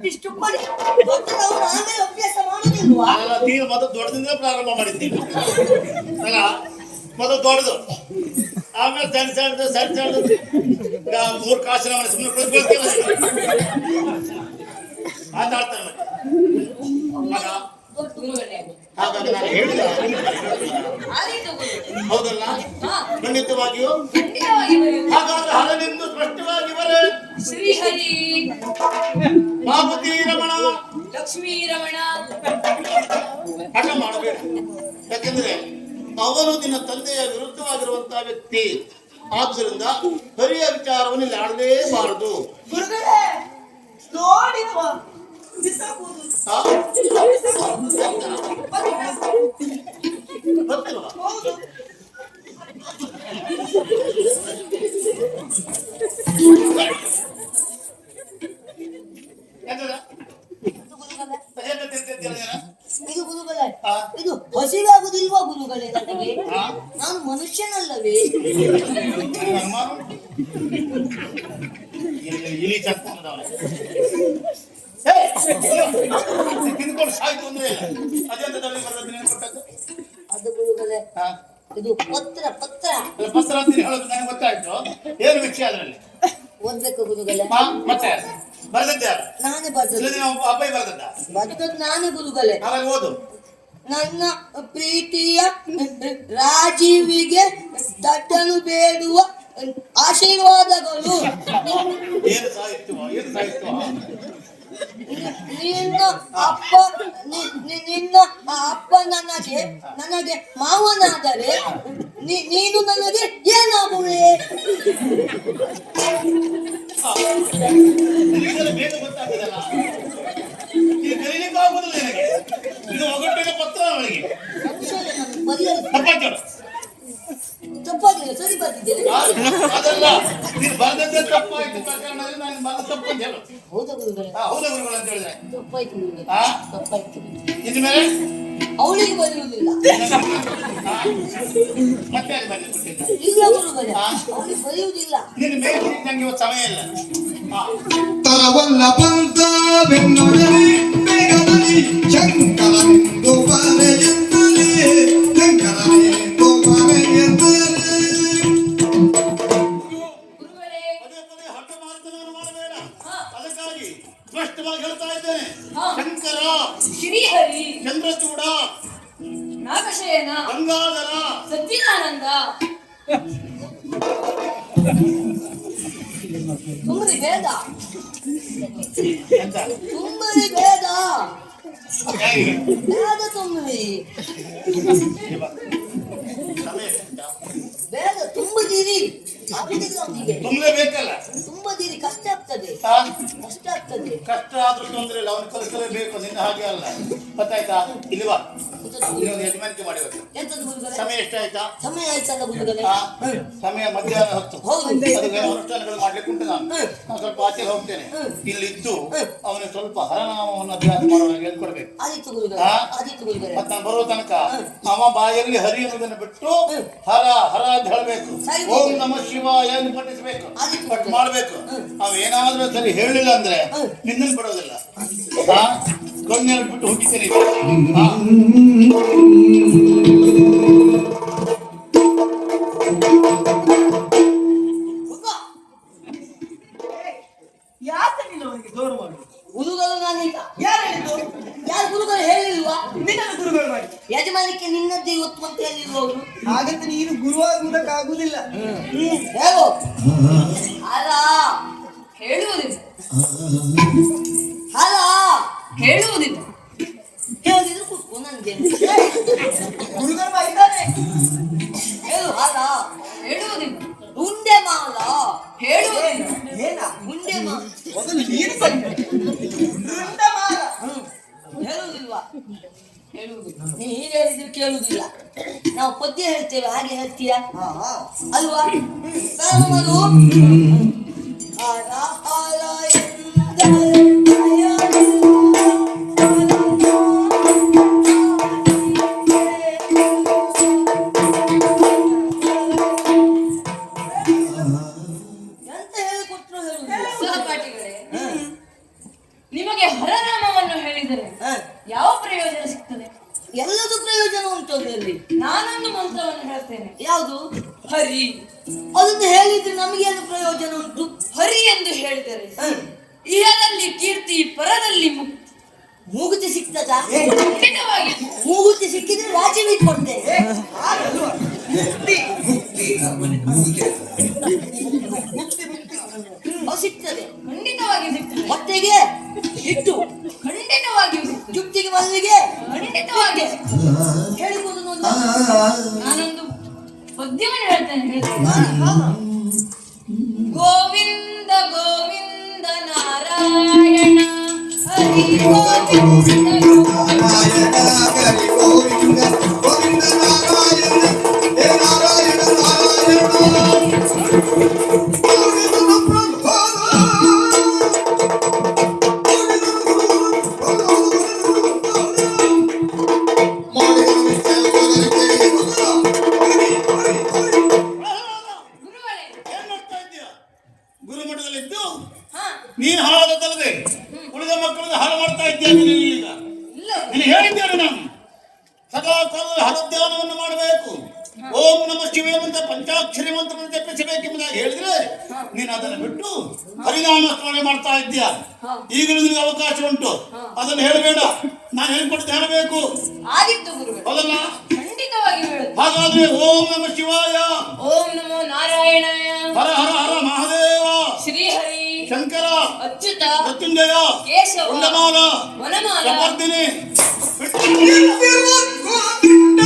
ಇಷ್ಟು ಕೊಡಿ ದೊಡ್ಡದವರು ಆಮೇಲೆ ಅಭ್ಯಾಸ ಮಾಡುದಿಲ್ವಾ? ನೀನು ಮೊದಲು ದೊಡ್ಡದಿಂದ ಪ್ರಾರಂಭ ಮಾಡಿದ್ದೀನಿ ಅಲ್ಲ, ಮೊದಲು ದೊಡ್ಡದು ಆಮೇಲೆ ಸಣ್ಣ ಸಣ್ಣದು ಸಣ್ಣ ಸಣ್ಣದು 3 ಕಾಸಿನ ಮನೆ ಸುಮ್ಮನೆ ಕುಳಿತುಕೊಳ್ತೇವೆ ಮಾತಾಡ್ತಾರೆ ಮಗ. ಹಾಗಾಗಿ ನಾನು ಹೇಳಿದ ಹೌದಲ್ಲ, ಖಂಡಿತವಾಗಿಯೂ. ಹಾಗಾದ್ರೆ ಹರನೆಂದು ಸ್ಪಷ್ಟವಾಗಿ ಬರೆ ಶ್ರೀಹರಿ ಮಾಪತಿ ರಮಣ ಲಕ್ಷ್ಮೀ ರಮಣ. ಹಠ ಮಾಡಬೇಡ, ಯಾಕೆಂದ್ರೆ ಅವನು ನಿನ್ನ ತಂದೆಯ ವಿರುದ್ಧವಾಗಿರುವಂತಹ ವ್ಯಕ್ತಿ. ಆದ್ದರಿಂದ ಹರಿಯ ವಿಚಾರವನ್ನು ಇಲ್ಲಿ ಆಡಲೇಬಾರದು. ಗುರುಗಳೇ ನೋಡಿ ಇದು ಗುರುಗಳೇ, ಇದು ಹಸಿವಾಗುದಿಲ್ವಾ ಗುರುಗಳೇ? ನನಗೆ ನಾನು ಮನುಷ್ಯನಲ್ಲವೇ? ಇಲಿ ತಿಂದ್ಕೊಂಡು ಸಾಯ್ತು ಅಂದ್ರೆ ಅದೆಂತದಲ್ಲಿ ಕೊಟ್ಟದ್ದು ಅದು ಗುರುಗಳೇ, ಇದು ಪತ್ರ ಪತ್ರ ಪತ್ರ ಅಂತ ಹೇಳೋದು ನನಗೆ ಗೊತ್ತಾಯ್ತು. ಏನು ವಿಷಯ ಅದರಲ್ಲಿ ಓದ್ಬೇಕು ಗುರುಗಳೇ? ಮತ್ತೆ ಬರ್ದದ್ದೆ ನಾನೇ ಬರ್ದದ್ದು. ಅಬ್ಬಾಯಿ ಬರ್ದದ್ದ? ಬರ್ದದ್ದು ನಾನೇ ಗುರುಗಳೇ. ಹಾಗಾಗಿ ಓದು. ನನ್ನ ಪ್ರೀತಿಯ ರಾಜೀವಿಗೆ ದಟ್ಟನು ಬೇಡುವ ಆಶೀರ್ವಾದಗಳು. ಏನು ಸಾಹಿತ್ಯ, ಏನು ಸಾಹಿತ್ಯ? ನಿನ್ನ ಅಪ್ಪ ನನಗೆ ಮಾವನಾದರೆ ನೀನು ನನಗೆ ಏನಾಗುವೆ? ಬೇಗ ಗೊತ್ತಾಗ್ತದಲ್ಲ, ಇದು ಕರೀಲಿಕ್ಕಾಗುದಿಲ್ಲ ನನಗೆ. ಇದು ಒಗಟ್ಟಿನ ಪತ್ರ ಅವಳಿಗೆ. ತಪ್ಪಾಗಿದೆ, ಸರಿ ಬರ್ತಿದ್ದೇನೆ. ಅದಲ್ಲ, ನೀನು ಬರ್ದದ್ದೇ ತಪ್ಪಾಯ್ತು ಪ್ರಕರಣದಲ್ಲಿ ನಾನು ಬಂದ ತಪ್ಪು ಅಂತ ಹೇಳು. ಹೌದಾ ಗುರುಗಳೇ? ಹೌದಾ ಗುರುಗಳು ಅಂತ ಹೇಳಿದ್ರೆ ತಪ್ಪಾಯ್ತು ಗುರುಗಳೇ, ತಪ್ಪಾಯ್ತು. ಇನ್ಮೇಲೆ ಅವಳಿಗೆ ಬರೆಯುವುದಿಲ್ಲ. ಮತ್ತೆ ಅದು ಬರಲಿ ಕೊಟ್ಟಿಲ್ಲ. ಇಲ್ಲ ಗುರುಗಳೇ, ಅವಳಿಗೆ ಬರೆಯುವುದಿಲ್ಲ. ನಿನ್ನ ಮೇಲೆ ನಂಗೆ ಇವತ್ತು ಸಮಯ ಇಲ್ಲ. ತರವಲ್ಲ ಬಂತ ಬೆನ್ನೊಡನೆ ಬೇಗದಲ್ಲಿ ಶಂಕರನೆಂದು ಬರೆಯುತ್ತಲೇ ಶಂಕರನೆಂದು ಬರೆಯುತ್ತಲೇ. ಪದೇ ಪದೇ ಹಠ ಮಾರ್ತನವನ್ನು ಮಾಡಬೇಡ. ಅದಕ್ಕಾಗಿ ಸ್ಪಷ್ಟವಾಗಿ ಹೇಳ್ತಾ ಇದ್ದೇನೆ. ಶಂಕರ, ಶ್ರೀಹರಿ, ಚಂದ್ರಚೂಡ, ನಾಗಶಯನ, ಗಂಗಾಧರ, ಸತ್ಯನಾನಂದ. ತುಂಬರಿ ಬೇಡ, ತುಂಬರಿ ಬೇಡ, ಬೇಡ ತುಂಬರಿ ಬೇಡ, ತುಂಬದಿರಿ. ತುಂಬಲೇಬೇಕಲ್ಲ, ತುಂಬದಿರಿ. ಕಷ್ಟ ಆಗ್ತದೆ, ಕಷ್ಟ ಆಗ್ತದೆ. ಕಷ್ಟ ಆದ್ರೂ ತೊಂದ್ರೆ ಇಲ್ಲ, ಅವನು ಕಲಿಸಲೇಬೇಕು. ನಿನ್ನ ಹಾಗೆ ಅಲ್ಲ, ಗೊತ್ತಾಯ್ತಾ? ಇಲ್ವಾ, ಇನ್ನೊಂದು ಯಜಮಾನಿಕೆ ಮಾಡಿ. ಎಂತದ್ದು ಗುರುಗಳೇ? ಸಮಯ ಎಷ್ಟಾಯ್ತಾ? ಸಮಯ ಆಯ್ತಲ್ಲ ಗುರುಗಳೇ? ಸಮಯ ಮಧ್ಯಾಹ್ನ 10. ಹೌದು. ಅದಕ್ಕೆ ಅನುಷ್ಠಾನಗಳು ಮಾಡ್ಲಿಕ್ಕೆ ಉಂಟು. ನಾನು ಸ್ವಲ್ಪ ಆಚೆ ಹೋಗ್ತೇನೆ. ಇಲ್ಲಿದ್ದು ಅವನಿಗೆ ಸ್ವಲ್ಪ ಹರನಾಮವನ್ನು ಅಭ್ಯಾಸ ಮಾಡೋಣ ಹೇಳ್ಕೊಡ್ಬೇಕು. ಆದಿತ್ಯ ಗುರುಗಳೇ, ಆದಿತ್ಯ ಗುರುಗಳೇ. ಮತ್ತೆ ನಾನು ಬರೋ ತನಕ ಅವ ಬಾಯಲ್ಲಿ ಹರಿ ಅನ್ನೋದನ್ನು ಬಿಟ್ಟು ಹರ ಹರ ಅಂತ ಹೇಳಬೇಕು. ಓಂ ನಮಃ ಶಿವಾಯ ಎಂದು ಪಠಿಸಬೇಕು, ಬಟ್ ಮಾಡ್ಬೇಕು. ಅವ ಏನಾದ್ರೂ ಸರಿ ಹೇಳಿಲ್ಲ ಅಂದ್ರೆ ನಿನ್ನನ್ನು ಬಿಡೋದಿಲ್ಲ. ಕಣ್ಣಲ್ಲಿ ಬಿಟ್ಟು ಹುಟ್ಟಿದ್ದೇನೆ. ಗುರುಗಳು ನಾನೀಗ ಯಾರು ಹೇಳಿದ್ದು? ಯಾರು ಗುರುಗಳು ಹೇಳಿಲ್ವಾ? ನಿನ್ನ ಗುರುಗಳು ಮಾಡಿ ಯಜಮಾನಿಕೆ ನಿನ್ನದ್ದೇ ಇವತ್ತು ಅಂತ ಹೇಳಿಲ್ವ ಅವರು? ಹಾಗಂತ ನೀನು ಗುರುವಾಗುವುದಕ್ಕಾಗುವುದಿಲ್ಲ. ಹೇಳು. ಅಲ್ಲ ಹೇಳುವುದಿಲ್ಲ, ಅಲ್ಲ ಹೇಳುವುದಿಲ್ಲ. ಹೇಳಿದ್ರು ಕೂತ್ಕೊ ನನಗೆ. ಗುರುಗಳು ಮಾಡಿದ್ದಾರೆ. ಹೇಳು. ಅಲ್ಲ ಹೇಳುವುದಿಲ್ಲ. ಉಂಡೆ ಮಾಲ ಹೇಳುವುದಿಲ್ಲ. ಏನ ಉಂಡೆ ಮಾಲ ಮೊದಲು ನೀನು ಹೇಳುವುದಿಲ್ವಾ? ಹೇಳುವುದಿಲ್ಲ. ನೀನು ಹೀಗೆ ಹೇಳಿದ್ರೆ ಕೇಳುವುದಿಲ್ಲ. ನಾವು ಪದ್ಯ ಹೇಳ್ತೇವೆ, ಹಾಗೆ ಹೇಳ್ತೀಯ ಅಲ್ವಾ? ಎಂತ ಹೇಳಿಕೊಟ್ರು ಹೇಳುವುದಿಲ್ಲ. ಸಹಪಾಠಿಗಳೇ, ನಿಮಗೆ ಮಂತ್ರವನ್ನು ಹೇಳ್ತೇನೆ. ಯಾವುದು? ಹರಿ. ಅದನ್ನು ಹೇಳಿದ್ರೆ ನಮಗೇನು ಪ್ರಯೋಜನ ಉಂಟು? ಹರಿ ಎಂದು ಹೇಳಿದರೆ ಇಹದಲ್ಲಿ ಕೀರ್ತಿ, ಪರದಲ್ಲಿ ಮುಕ್ತಿ. ಮೂಗುತಿ ಸಿಗ್ತದಾ? ಖಂಡಿತವಾಗಿ ಮೂಗುತಿ ಸಿಕ್ಕಿದ್ರೆ ರಾಜ್ಯವೇ ಕೊಡ್ತೇವೆ. ಅದು ಸಿಗ್ತದೆ, ಖಂಡಿತವಾಗಿ ಸಿಗ್ತದೆ. ಹೊಟ್ಟೆಗೆ ಇಟ್ಟು ಖಂಡಿತವಾಗಿಯೂ ಸಿಗ್ತದೆ. ಜುಟ್ಟಿಗೆ ಬದಲಿಗೆ ಖಂಡಿತವಾಗಿ ಸಿಗ್ತದೆ. ಹೇಳಿಬೋದು ನಾನೊಂದು ಪದ್ಯವನ್ನು ಹೇಳ್ತೇನೆ. ಗೋವಿಂದ ಗೋವಿಂದ ನಾರಾಯಣ ಹರಿ ಗೋವಿಂದ ನಾರಾಯಣ ಹರಿ ಗೋವಿಂದ ಗೋವಿಂದ ನಾರಾಯಣ ಹೇ ನಾರಾಯಣ ನಾರಾಯಣ ಗುರುಗಳೇ. ಏನ್ ಮಾಡ್ತಾ ಇದ್ದೀಯ? ಗುರುಮಠದಲ್ಲಿದ್ದು ಹಾ, ನೀನು ಹಾಳಾದಲ್ಲದೆ ಉಳಿದ ಮಕ್ಕಳನ್ನ ಹಾಳು ಮಾಡ್ತಾ ಇದ್ದೀಯ. ನೀನು ಈಗ ಇಲ್ಲ ನೀನು ಹೇಳಿದ್ದೇನೆ ನಾನು ಸದಾ ಕಾಲದಲ್ಲಿ ಹರಧ್ಯಾನವನ್ನು ಮಾಡಬೇಕು. ಓಂ ನಮ ಶಿವೇ ಅಂತ ಪಂಚಾಕ್ಷರಿ ಮಂತ್ರವನ್ನು ಜಪಿಸಬೇಕೆಂಬುದಾಗಿ ಹೇಳಿದ್ರೆ ನೀನು ಅದನ್ನು ಬಿಟ್ಟು ಹರಿನಾಮ ಸ್ಮರಣೆ ಮಾಡ್ತಾ ಇದ್ದೀಯ. ಈಗಲೂ ನಿನಗೆ ಅವಕಾಶ ಉಂಟು, ಅದನ್ನು ಹೇಳಬೇಡ. ನಾನು ಹೇಳ್ಕೊಟ್ಟು ಹೇಳಬೇಕು, ಆಗಿತ್ತು ಗುರುಗಳು. ಹೌದಲ್ಲ? ಖಂಡಿತವಾಗಿ ಹೇಳುದು. ಹಾಗಾದ್ರೆ ಓಂ ನಮ ಶಿವಾಯ, ಓಂ ನಮೋ ನಾರಾಯಣಾಯ, ಹರ ಹರ ಹರ ಮಹಾದೇವ, ಶ್ರೀಹರಿ, ಶಂಕರ, ಅಚ್ಯುತ, ಮೃತ್ಯುಂಜಯ, ಕೇಶವ, ಕುಂಡಮಾಲ, ವನಮಾಲ, ಪ್ರವರ್ಧಿನಿ, ಗೋವಿಂದ